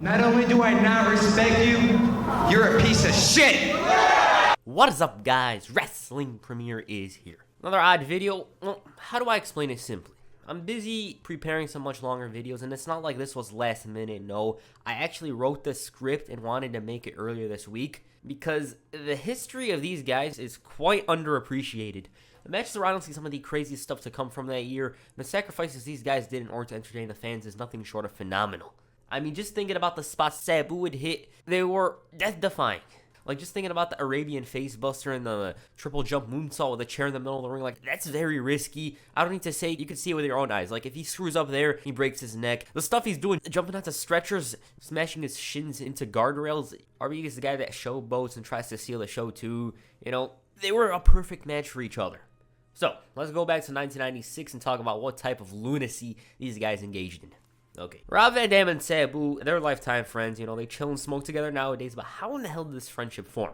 Not only do I not respect you, you're a piece of shit! What is up, guys? Wrestling Premiere is here. Another odd video. Well, how do I explain it simply? I'm busy preparing some much longer videos, and it's not like this was last minute. No, I actually wrote the script and wanted to make it earlier this week because the history of these guys is quite underappreciated. The matches are honestly some of the craziest stuff to come from that year. The sacrifices these guys did in order to entertain the fans is nothing short of phenomenal. I mean, just thinking about the spots Sabu would hit, they were death-defying. Like, just thinking about the Arabian facebuster and the triple jump moonsault with a chair in the middle of the ring, like, that's very risky. I don't need to say, you can see it with your own eyes. Like, if he screws up there, he breaks his neck. The stuff he's doing, jumping onto stretchers, smashing his shins into guardrails. RVD is the guy that showboats and tries to steal the show, too. You know, they were a perfect match for each other. So, let's go back to 1996 and talk about what type of lunacy these guys engaged in. Okay. Rob Van Dam and Sabu, they're lifetime friends. You know, they chill and smoke together nowadays, but how in the hell did this friendship form?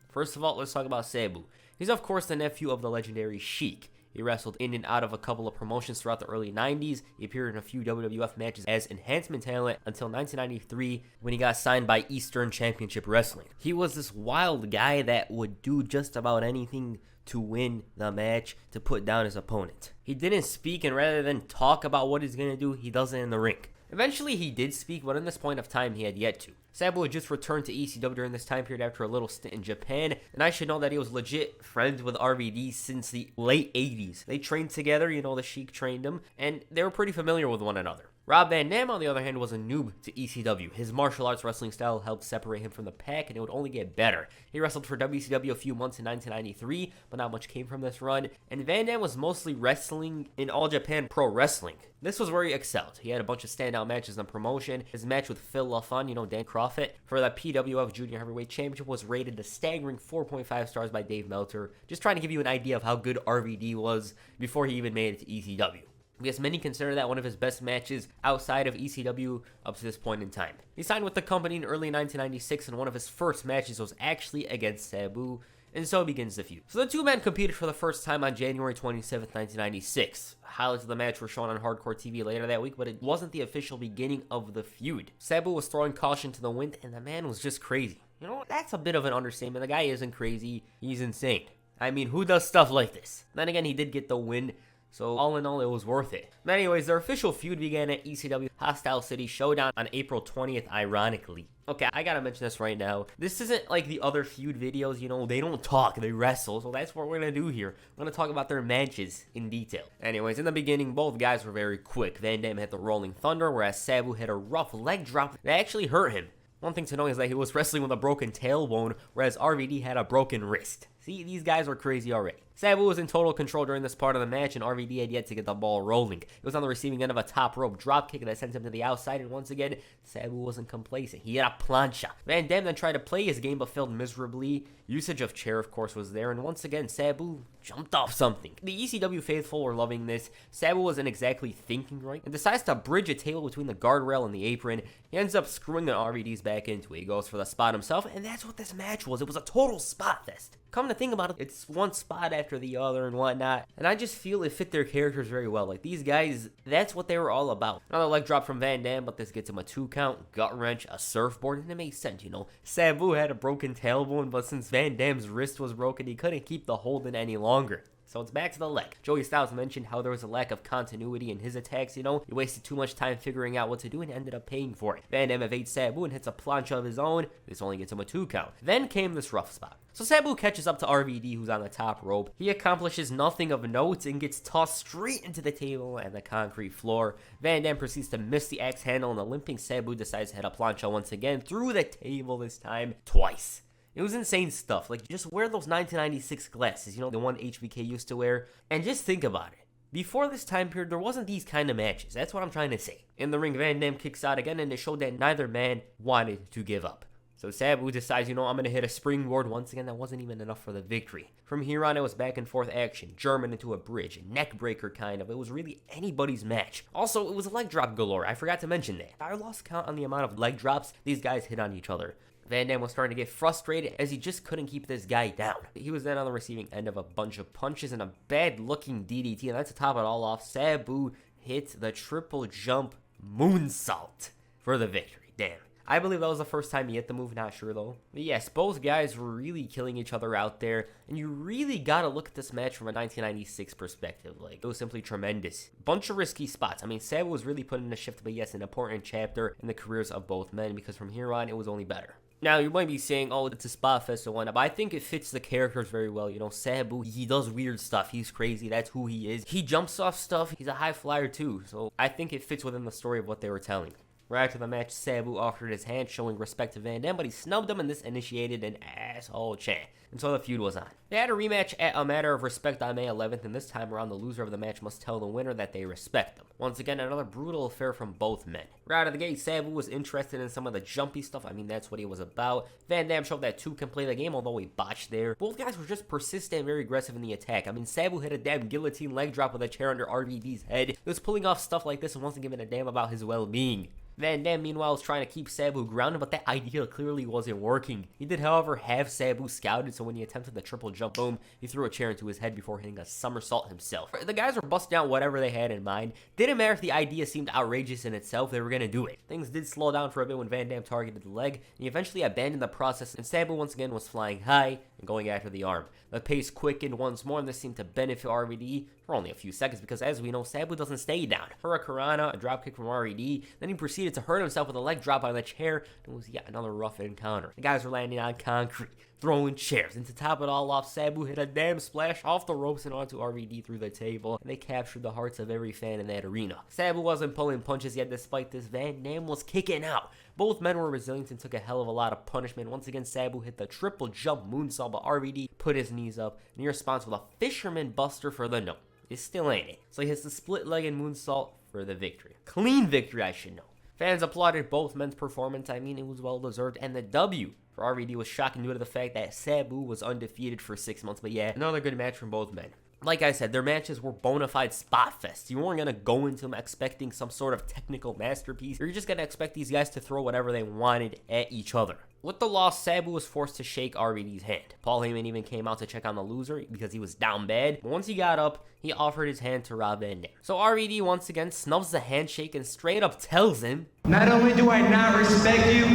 First of all, let's talk about Sabu. He's, of course, the nephew of the legendary Sheik. He wrestled in and out of a couple of promotions throughout the early 90s. He appeared in a few WWF matches as enhancement talent until 1993 when he got signed by Eastern Championship Wrestling. He was this wild guy that would do just about anything to win the match, to put down his opponent. He didn't speak, and rather than talk about what he's going to do, he does it in the ring. Eventually, he did speak, but in this point of time, he had yet to. Sabu had just returned to ECW during this time period after a little stint in Japan, and I should know that he was legit friends with RVD since the late 80s. They trained together, you know, the Sheik trained him, and they were pretty familiar with one another. Rob Van Dam, on the other hand, was a noob to ECW. His martial arts wrestling style helped separate him from the pack, and it would only get better. He wrestled for WCW a few months in 1993, but not much came from this run, and Van Dam was mostly wrestling in All Japan Pro Wrestling. This was where he excelled. He had a bunch of standout matches on promotion. His match with Phil LaFon, you know, Dan Crawford, for the PWF Junior Heavyweight Championship was rated a staggering 4.5 stars by Dave Meltzer, just trying to give you an idea of how good RVD was before he even made it to ECW. Yes, many consider that one of his best matches outside of ECW up to this point in time. He signed with the company in early 1996, and one of his first matches was actually against Sabu, and so begins the feud. So the two men competed for the first time on January 27th, 1996. Highlights of the match were shown on Hardcore TV later that week, but it wasn't the official beginning of the feud. Sabu was throwing caution to the wind, and the man was just crazy. You know, that's a bit of an understatement. The guy isn't crazy, he's insane. I mean, who does stuff like this? Then again, he did get the win. So all in all, it was worth it. But anyways, their official feud began at ECW Hostile City Showdown on April 20th, ironically. Okay, I gotta mention this right now. This isn't like the other feud videos, you know, they don't talk, they wrestle. So that's what we're gonna do here. We're gonna talk about their matches in detail. Anyways, in the beginning, both guys were very quick. Van Dam hit the Rolling Thunder, whereas Sabu hit a rough leg drop that actually hurt him. One thing to know is that he was wrestling with a broken tailbone, whereas RVD had a broken wrist. See, these guys were crazy already. Sabu was in total control during this part of the match, and RVD had yet to get the ball rolling. He was on the receiving end of a top rope dropkick that sent him to the outside, and once again, Sabu wasn't complacent. He had a plancha. Van Dam then tried to play his game, but failed miserably. Usage of chair, of course, was there, and once again, Sabu jumped off something. The ECW faithful were loving this. Sabu wasn't exactly thinking right, and decides to bridge a table between the guardrail and the apron. He ends up screwing the RVD's back into it. He goes for the spot himself, and that's what this match was. It was a total spot fest. Come to think about it, it's one spot after the other and whatnot, and I just feel it fit their characters very well. Like, these guys, that's what they were all about. Another leg drop from Van Dam, but this gets him a 2 count, gut wrench, a surfboard, and it makes sense, you know. Sabu had a broken tailbone, but since Van Dam's wrist was broken, he couldn't keep the hold in any longer. So it's back to the leg. Joey Styles mentioned how there was a lack of continuity in his attacks, you know. He wasted too much time figuring out what to do and ended up paying for it. Van Dam evades Sabu and hits a plancha of his own. This only gets him a 2 count. Then came this rough spot. So Sabu catches up to RVD, who's on the top rope. He accomplishes nothing of note and gets tossed straight into the table and the concrete floor. Van Dam proceeds to miss the axe handle, and the limping Sabu decides to hit a plancha once again through the table, this time twice. It was insane stuff. Like, just wear those 1996 glasses, you know, the one HBK used to wear, and just think about it. Before this time period, there wasn't these kind of matches. That's what I'm trying to say. In the ring, Van Dam kicks out again, and it showed that neither man wanted to give up. So Sabu decides, you know, I'm going to hit a springboard once again. That wasn't even enough for the victory. From here on, it was back and forth action. German into a bridge, a neck breaker kind of. It was really anybody's match. Also, it was a leg drop galore. I forgot to mention that. I lost count on the amount of leg drops these guys hit on each other. Van Dam was starting to get frustrated as he just couldn't keep this guy down. He was then on the receiving end of a bunch of punches and a bad-looking DDT, and that's to top it all off. Sabu hit the triple jump moonsault for the victory. Damn. I believe that was the first time he hit the move, not sure though. But yes, both guys were really killing each other out there, and you really gotta look at this match from a 1996 perspective. Like, it was simply tremendous. Bunch of risky spots. I mean, Sabu was really put in a shift, but yes, an important chapter in the careers of both men, because from here on, it was only better. Now, you might be saying, oh, it's a spot fest or whatnot, but I think it fits the characters very well. You know, Sabu, he does weird stuff. He's crazy. That's who he is. He jumps off stuff. He's a high flyer, too. So I think it fits within the story of what they were telling. Right after the match, Sabu offered his hand, showing respect to Van Dam, but he snubbed him, and this initiated an asshole chant until the feud was on. They had a rematch at a matter of respect on May 11th, and this time around, the loser of the match must tell the winner that they respect them. Once again, another brutal affair from both men. Right out of the gate, Sabu was interested in some of the jumpy stuff. I mean, that's what he was about. Van Dam showed that two can play the game, although he botched there. Both guys were just persistent and very aggressive in the attack. I mean, Sabu hit a damn guillotine leg drop with a chair under RVD's head. He was pulling off stuff like this and wasn't giving a damn about his well-being. Van Dam, meanwhile, was trying to keep Sabu grounded, but that idea clearly wasn't working. He did, however, have Sabu scouted, so when he attempted the triple jump, boom, he threw a chair into his head before hitting a somersault himself. The guys were busting out whatever they had in mind. Didn't matter if the idea seemed outrageous in itself, they were going to do it. Things did slow down for a bit when Van Dam targeted the leg, and he eventually abandoned the process, and Sabu once again was flying high and going after the arm. The pace quickened once more, and this seemed to benefit RVD for only a few seconds, because as we know, Sabu doesn't stay down. Hurricanrana, a dropkick from RVD, then he proceeded to hurt himself with a leg drop on the chair, and it was yet another rough encounter. The guys were landing on concrete, throwing chairs, and to top it all off, Sabu hit a damn splash off the ropes and onto RVD through the table, and they captured the hearts of every fan in that arena. Sabu wasn't pulling punches yet. Despite this, Van Dam was kicking out. Both men were resilient and took a hell of a lot of punishment. Once again, Sabu hit the triple jump moonsault, but RVD put his knees up, and he responds with a fisherman buster for the no. It still ain't it. So he hits the split-legged moonsault for the victory. Clean victory, I should know. Fans applauded both men's performance. I mean, it was well-deserved. And the W for RVD was shocking due to the fact that Sabu was undefeated for 6 months. But yeah, another good match from both men. Like I said, their matches were bona fide spot fests. You weren't going to go into them expecting some sort of technical masterpiece. You're just going to expect these guys to throw whatever they wanted at each other. With the loss, Sabu was forced to shake RVD's hand. Paul Heyman even came out to check on the loser because he was down bad. But once he got up, he offered his hand to Rob Van Dam. So RVD once again snubs the handshake and straight up tells him, "Not only do I not respect you,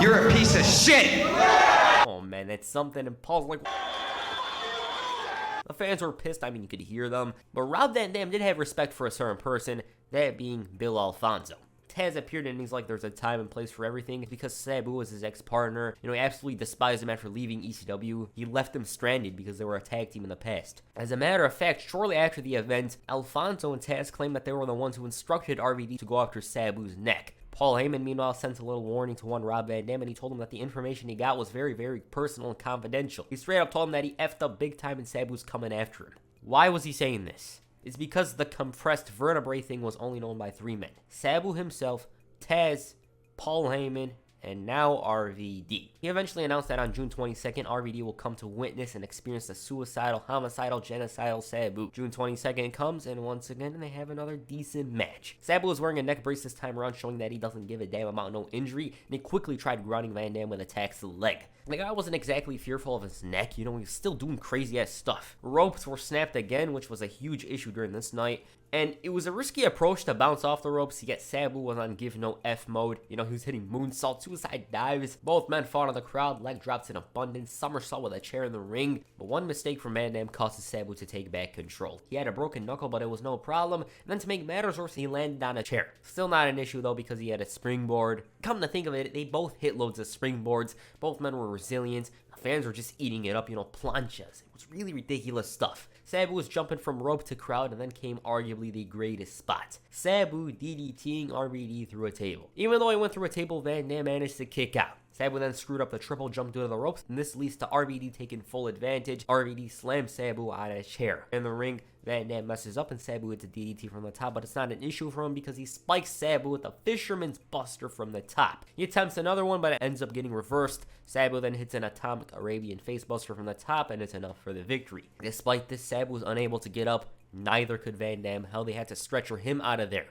you're a piece of shit." Oh man, that's something. And Paul's like... The fans were pissed. I mean, you could hear them. But Rob Van Dam did have respect for a certain person, that being Bill Alfonso. Taz appeared and he's like, there's a time and place for everything. Because Sabu was his ex-partner. You know, he absolutely despised him after leaving ECW. He left them stranded because they were a tag team in the past. As a matter of fact, shortly after the event, Alfonso and Taz claimed that they were the ones who instructed RVD to go after Sabu's neck. Paul Heyman, meanwhile, sent a little warning to one Rob Van Dam, and he told him that the information he got was very, very personal and confidential. He straight up told him that he effed up big time and Sabu's coming after him. Why was he saying this? It's because the compressed vertebrae thing was only known by 3 men. Sabu himself, Taz, Paul Heyman, and now RVD. He eventually announced that on June 22nd, RVD will come to witness and experience the suicidal, homicidal, genocidal Sabu. June 22nd comes, and once again, they have another decent match. Sabu is wearing a neck brace this time around, showing that he doesn't give a damn about no injury, and he quickly tried grounding Van Dam with attacks to the leg. The guy wasn't exactly fearful of his neck, you know, he was still doing crazy-ass stuff. Ropes were snapped again, which was a huge issue during this night, and it was a risky approach to bounce off the ropes, yet Sabu was on give no F mode. You know, he was hitting moonsaults, suicide dives. Both men fought on the crowd, leg drops in abundance, somersault with a chair in the ring. But one mistake from Van Dam causes Sabu to take back control. He had a broken knuckle, but it was no problem. And then to make matters worse, he landed on a chair. Still not an issue though, because he had a springboard. Come to think of it, they both hit loads of springboards. Both men were resilient. The fans were just eating it up, you know, planchas. It was really ridiculous stuff. Sabu was jumping from rope to crowd, and then came arguably the greatest spot. Sabu DDTing RVD through a table. Even though he went through a table, Van Dam managed to kick out. Sabu then screwed up the triple jump due to the ropes, and this leads to RVD taking full advantage. RVD slams Sabu on a chair. In the ring, Van Dam messes up, and Sabu hits a DDT from the top, but it's not an issue for him because he spikes Sabu with a fisherman's buster from the top. He attempts another one, but it ends up getting reversed. Sabu then hits an atomic Arabian face buster from the top, and it's enough for the victory. Despite this, Sabu was unable to get up. Neither could Van Dam. Hell, they had to stretcher him out of there.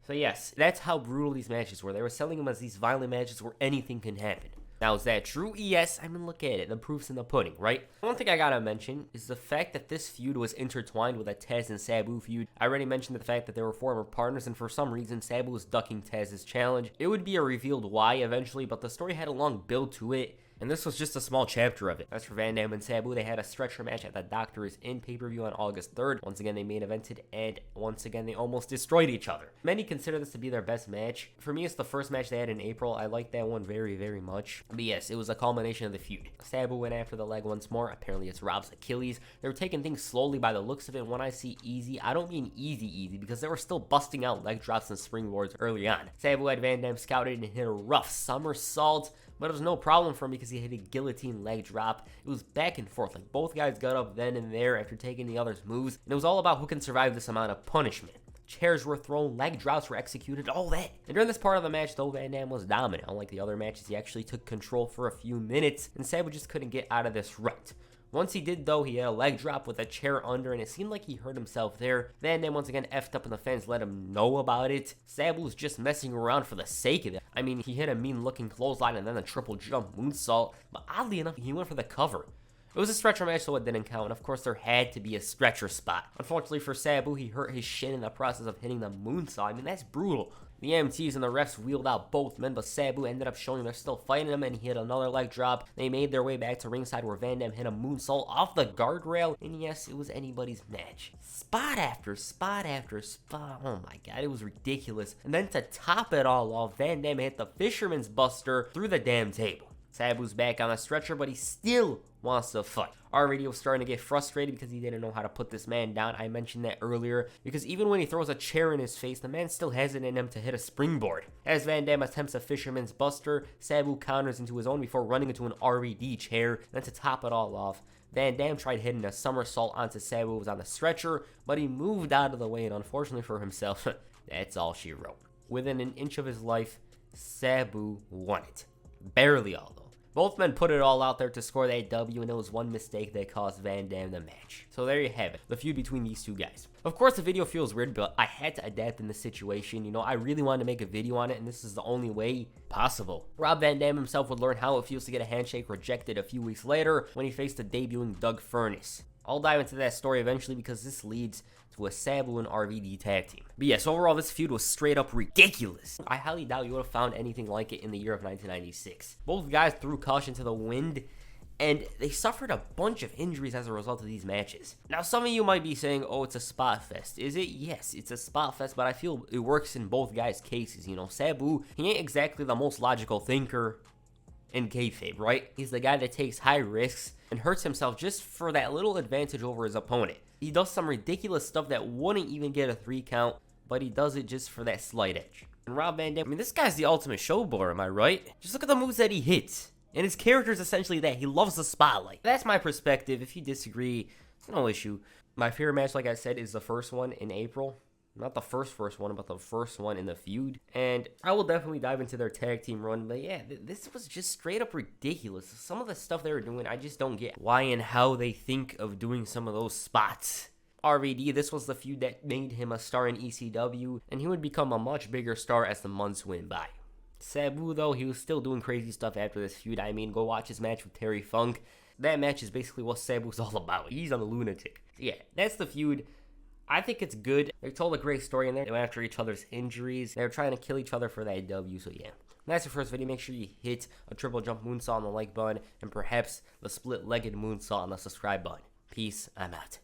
So yes, that's how brutal these matches were. They were selling them as these violent matches where anything can happen. Now, is that true? Yes. I mean, look at it. The proof's in the pudding, right? One thing I gotta mention is the fact that this feud was intertwined with a Taz and Sabu feud. I already mentioned the fact that they were former partners, and for some reason, Sabu was ducking Taz's challenge. It would be revealed why eventually, but the story had a long build to it. And this was just a small chapter of it. As for Van Dam and Sabu, they had a stretcher match at the Doctor Is In pay-per-view on August 3rd. Once again, they main evented, and once again, they almost destroyed each other. Many consider this to be their best match. For me, it's the first match they had in April. I like that one very, very much. But yes, it was a culmination of the feud. Sabu went after the leg once more. Apparently, it's Rob's Achilles. They were taking things slowly by the looks of it. When I see easy, I don't mean easy, because they were still busting out leg drops and springboards early on. Sabu had Van Dam scouted and hit a rough somersault, but it was no problem for him because he hit a guillotine leg drop. It was back and forth. Like, both guys got up then and there after taking the other's moves. And it was all about who can survive this amount of punishment. Chairs were thrown, leg drops were executed, all that. And during this part of the match, though, Van Dam was dominant. Unlike the other matches, he actually took control for a few minutes, and Sabu just couldn't get out of this rut. Once he did, though, he had a leg drop with a chair under, and it seemed like he hurt himself there. Van Dam once again effed up, and the fans let him know about it. Sabu was just messing around for the sake of it. I mean, he hit a mean-looking clothesline and then a triple jump moonsault, but oddly enough, he went for the cover. It was a stretcher match, so it didn't count, and of course, there had to be a stretcher spot. Unfortunately for Sabu, he hurt his shin in the process of hitting the moonsault. I mean, that's brutal. The MTs and the refs wheeled out both men, but Sabu ended up showing they're still fighting him, and he hit another leg drop. They made their way back to ringside where Van Dam hit a moonsault off the guardrail, and yes, it was anybody's match. Spot after spot after spot. Oh my god, it was ridiculous. And then to top it all off, Van Dam hit the Fisherman's Buster through the damn table. Sabu's back on the stretcher, but he still wants to fight. RVD was starting to get frustrated because he didn't know how to put this man down. I mentioned that earlier, because even when he throws a chair in his face, the man still has it in him to hit a springboard. As Van Dam attempts a Fisherman's Buster, Sabu counters into his own before running into an RVD chair. Then to top it all off, Van Dam tried hitting a somersault onto Sabu, who was on the stretcher, but he moved out of the way, and unfortunately for himself, that's all she wrote. Within an inch of his life, Sabu won it. Barely, although. Both men put it all out there to score that W, and it was one mistake that cost Van Dam the match. So there you have it, the feud between these two guys. Of course, the video feels weird, but I had to adapt in this situation. You know, I really wanted to make a video on it, and this is the only way possible. Rob Van Dam himself would learn how it feels to get a handshake rejected a few weeks later when he faced the debuting Doug Furnas. I'll dive into that story eventually because this leads to a Sabu and RVD tag team. But yes, overall, this feud was straight up ridiculous. I highly doubt you would have found anything like it in the year of 1996. Both guys threw caution to the wind, and they suffered a bunch of injuries as a result of these matches. Now, some of you might be saying, oh, it's a spot fest. Is it? Yes, it's a spot fest, but I feel it works in both guys' cases. You know, Sabu, he ain't exactly the most logical thinker in kayfabe, right? He's the guy that takes high risks and hurts himself just for that little advantage over his opponent. He does some ridiculous stuff that wouldn't even get a 3 count, but he does it just for that slight edge. And Rob Van Dam, I mean, this guy's the ultimate showboater, am I right? Just look at the moves that he hits. And his character is essentially that. He loves the spotlight. That's my perspective. If you disagree, it's no issue. My favorite match, like I said, is the first one in April. Not the first one, but the first one in the feud. And I will definitely dive into their tag team run. But yeah, this was just straight up ridiculous. Some of the stuff they were doing, I just don't get why and how they think of doing some of those spots. RVD, this was the feud that made him a star in ECW, and he would become a much bigger star as the months went by. Sabu, though, he was still doing crazy stuff after this feud. I mean, go watch his match with Terry Funk. That match is basically what Sabu's all about. He's a lunatic. Yeah, that's the feud. I think it's good. They told a great story in there. They went after each other's injuries. They were trying to kill each other for that W, so yeah. That's your first video. Make sure you hit a triple jump moonsault on the like button and perhaps the split-legged moonsault on the subscribe button. Peace. I'm out.